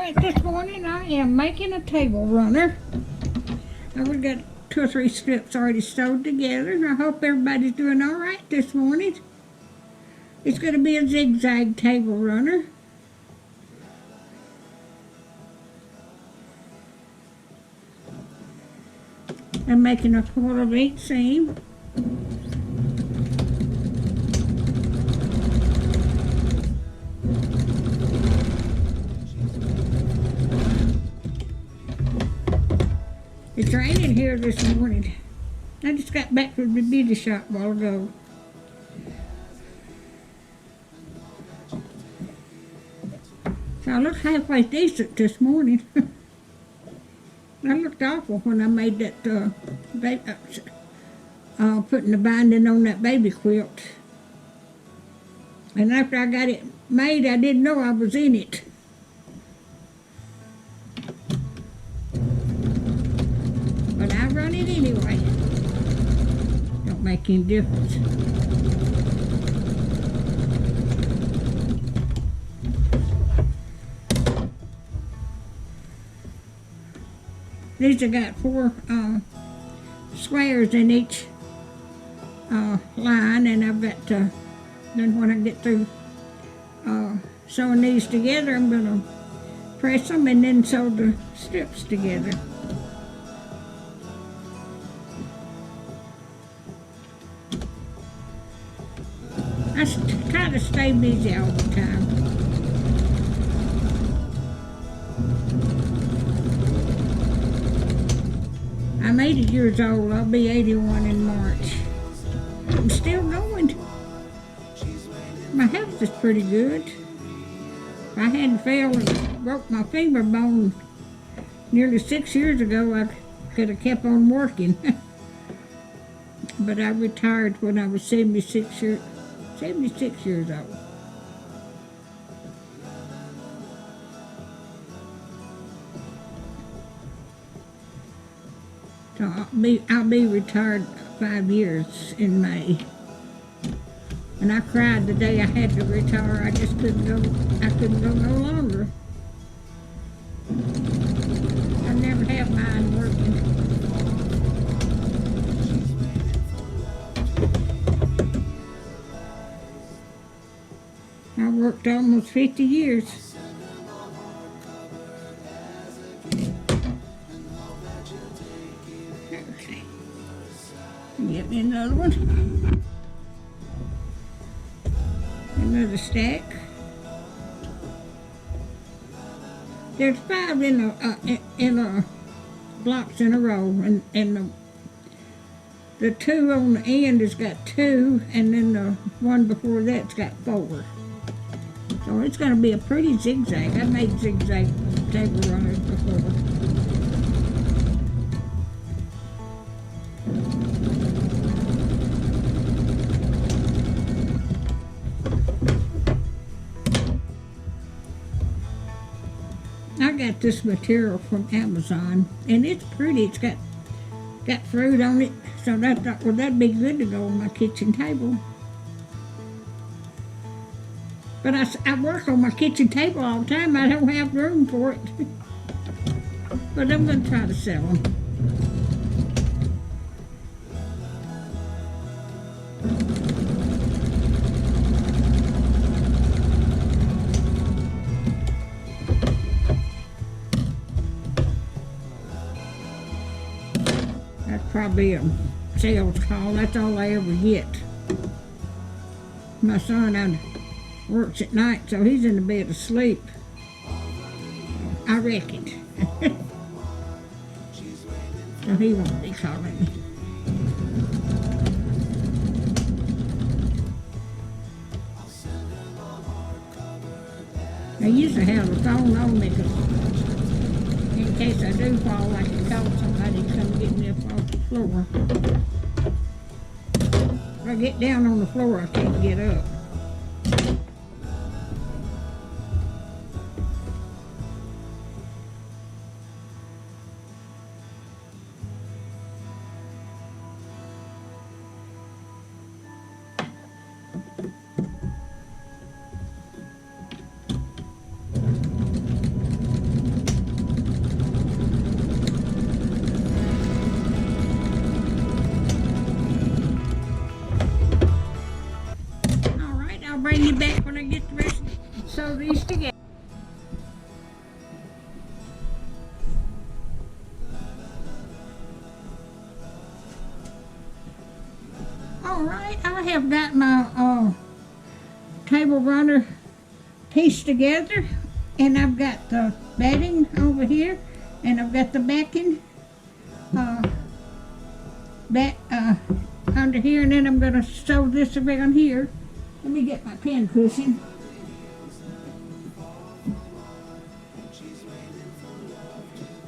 Alright, this morning I am making a table runner. I've got 2 or 3 strips already sewed together, and I hope everybody's doing alright this morning. It's going to be a zigzag table runner. I'm making a 1/4 inch seam. It's raining here this morning. I just got back from the beauty shop a while ago. So I look halfway decent this morning. I looked awful when I made that putting the binding on that baby quilt. And after I got it made, I didn't know I was in it. But I run it anyway. Don't make any difference. These have got 4 squares in each line, and I've got to, then when I get through sewing these together, I'm going to press them and then sew the strips together. I try to stay busy all the time. I'm 80 years old. I'll be 81 in March. I'm still going. My health is pretty good. If I hadn't fell and broke my femur bone nearly 6 years ago, I could have kept on working. But I retired when I was 76 years old. So I'll be retired 5 years in May. And I cried the day I had to retire. I just couldn't go. I couldn't go no longer. I never have mine working. I worked almost 50 years. Okay. Get me another one. Another stack. There's 5 in a blocks in a row, and the 2 on the end has got 2, and then the one before that's got 4. So it's going to be a pretty zigzag. I made zigzag table runners before. I got this material from Amazon, and it's pretty. It's got fruit on it, so that'd be good to go on my kitchen table. But I work on my kitchen table all the time. I don't have room for it. But I'm going to try to sell them. That's probably a sales call. That's all I ever get. My son works at night, so he's in the bed asleep. I reckon. So he won't be calling me. I usually have the phone on me in case I do fall, I can call somebody to come get me up off the floor. If I get down on the floor, I can't get up. I'll bring you back when I get the rest. Sew these together. All right, I have got my table runner pieced together, and I've got the bedding over here, and I've got the backing under here, and then I'm going to sew this around here. Let me get my pin cushion.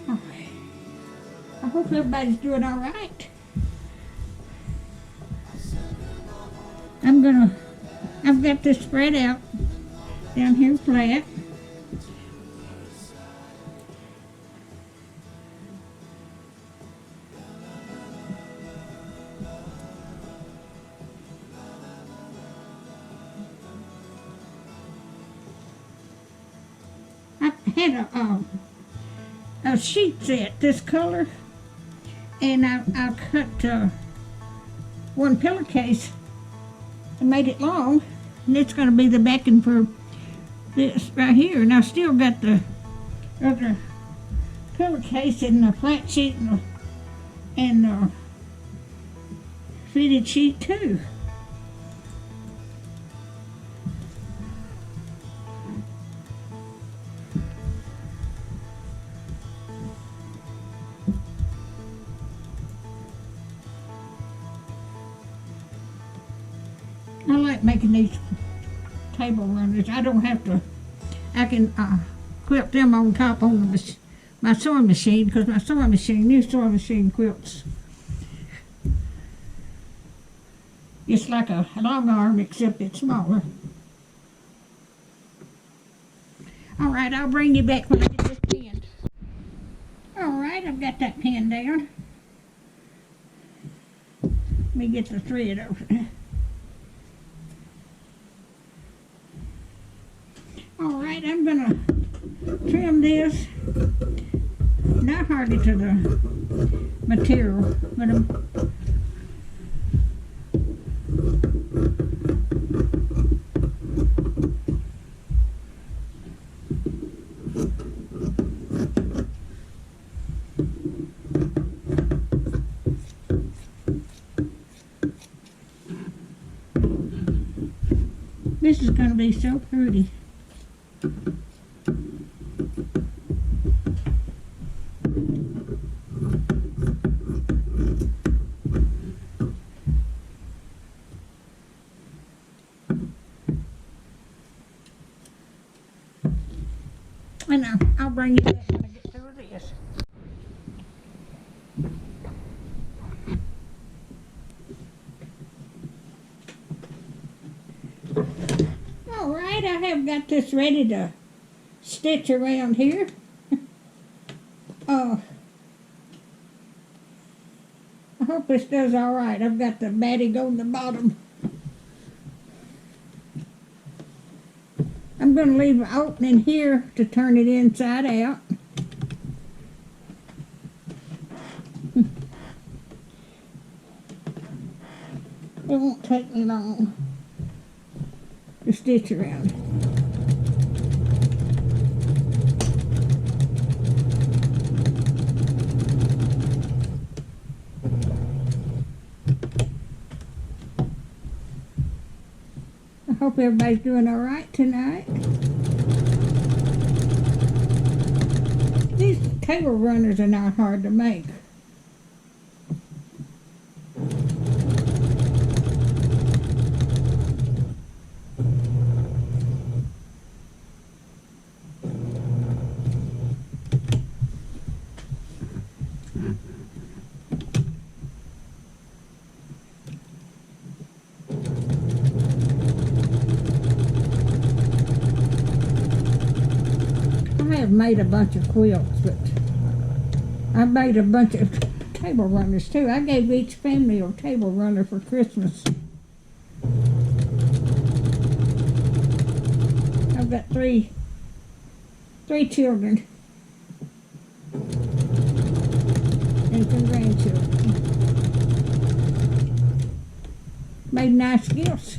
All right. I hope everybody's doing all right. I've got this spread out down here flat. I had a sheet set this color, and I cut one pillowcase and made it long, and it's going to be the backing for this right here. And I still got the other pillowcase and the flat sheet and the fitted sheet too. I like making these table runners. I don't have to, I can quilt them on top on my sewing machine, because my new sewing machine quilts. It's like a long arm, except it's smaller. All right, I'll bring you back when I get this pinned. All right, I've got that pinned down. Let me get the thread over there. All right, I'm gonna trim this, not hardly to the material, but this is gonna be so pretty. And I'll bring you back when I get through this. All right, I have got this ready to stitch around here. I hope this does all right. I've got the batting on the bottom. I'm going to leave an opening here to turn it inside out. It won't take me long to stitch around. I hope everybody's doing all right tonight. These table runners are not hard to make. I have made a bunch of quilts, but I made a bunch of table runners too. I gave each family a table runner for Christmas. I've got three children and some grandchildren. Made nice gifts.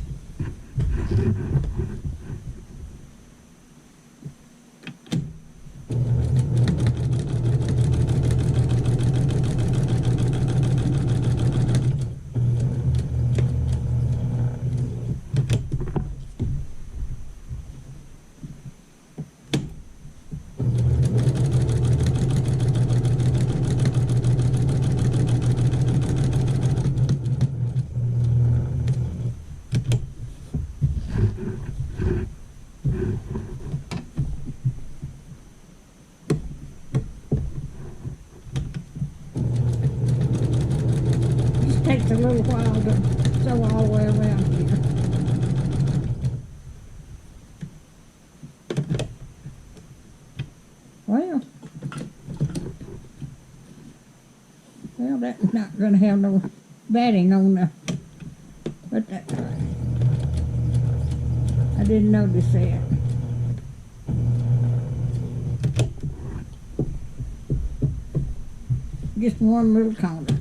Just takes a little while to sew all the way around here. Well, that's not going to have no batting on the, but that's all right. I didn't notice that. Just one little corner.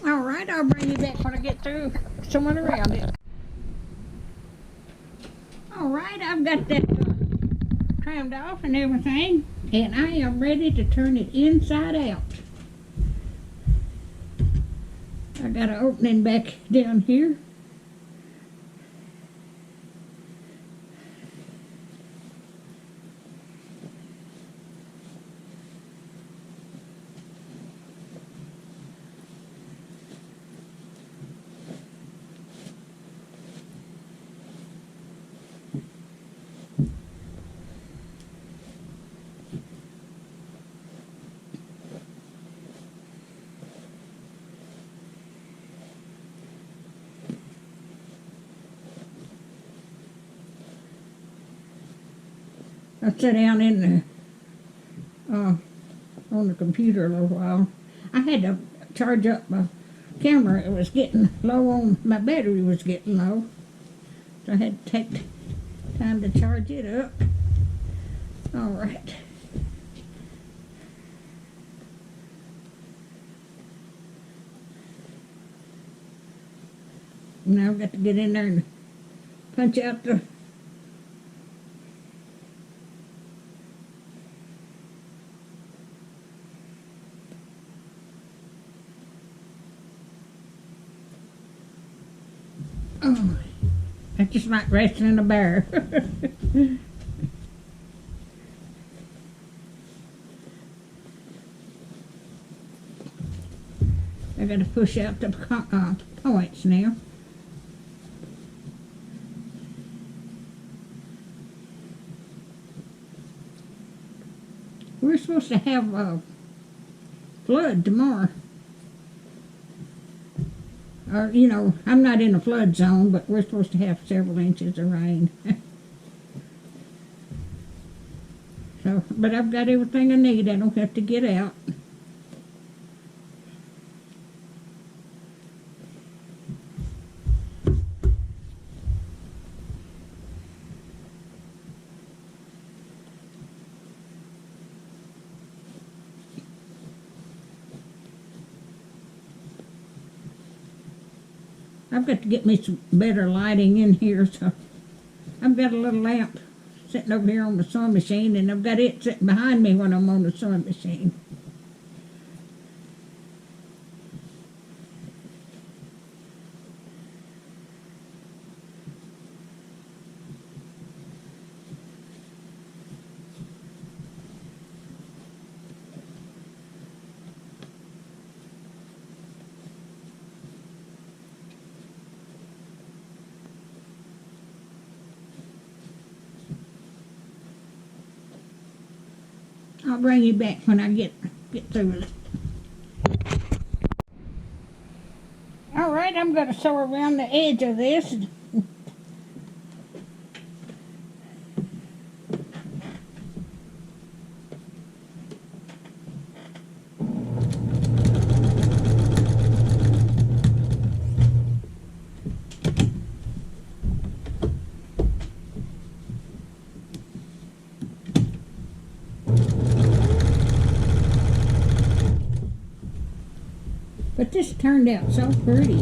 All right, I'll bring you back when I get through sewing around it. All right, I've got that trimmed off and everything, and I am ready to turn it inside out. I got an opening back down here. I sat down in the on the computer a little while. I had to charge up my camera. It was getting low on my battery was getting low, so I had to take time to charge it up. All right. Now I've got to get in there and punch out the oh, that's just like wrestling a bear. I got to push out the points now. We're supposed to have a flood tomorrow. You know, I'm not in a flood zone, but we're supposed to have several inches of rain. So, but I've got everything I need. I don't have to get out. I've got to get me some better lighting in here, so I've got a little lamp sitting over here on the sewing machine, and I've got it sitting behind me when I'm on the sewing machine. I'll bring you back when I get through with it. All right, I'm going to sew around the edge of this. But this turned out so pretty.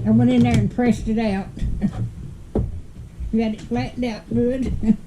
I went in there and pressed it out. Got it flattened out good.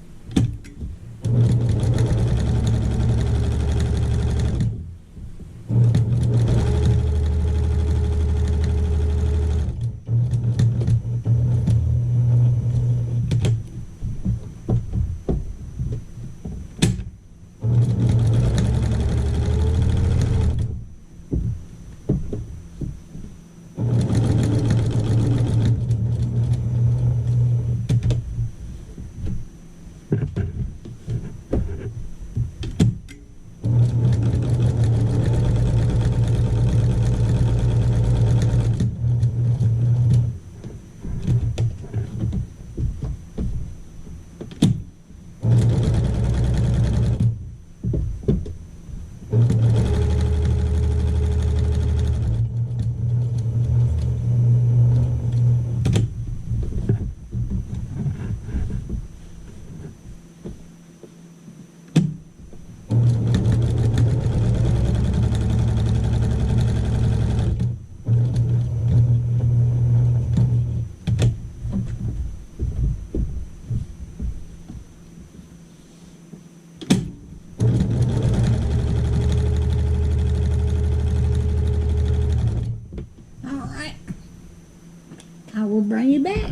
I will bring you back.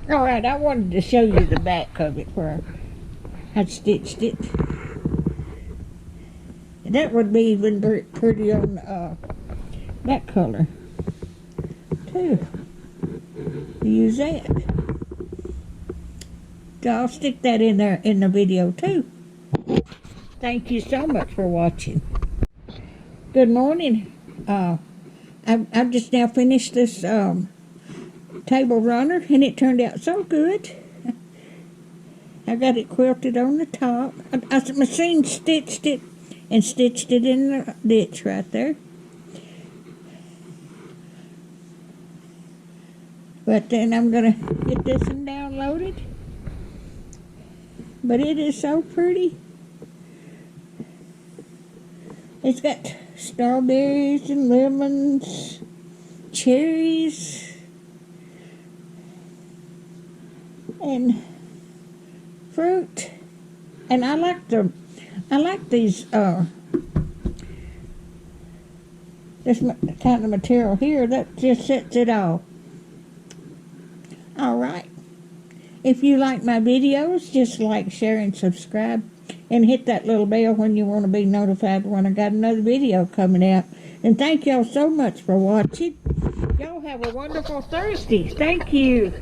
All right, I wanted to show you the back of it where I stitched it. That would be even pretty on that color too. Use that. So I'll stick that in there in the video too. Thank you so much for watching. Good morning. I've just now finished this table runner, and it turned out so good. I got it quilted on the top. I machine stitched it and stitched it in the ditch right there. But then I'm going to get this one downloaded. But it is so pretty. It's got strawberries and lemons, cherries, and fruit. And I like these this kind of material here. That just sets it all. All right. If you like my videos, just like, share, and subscribe. And hit that little bell when you want to be notified when I got another video coming out. And thank y'all so much for watching. Y'all have a wonderful Thursday. Thank you.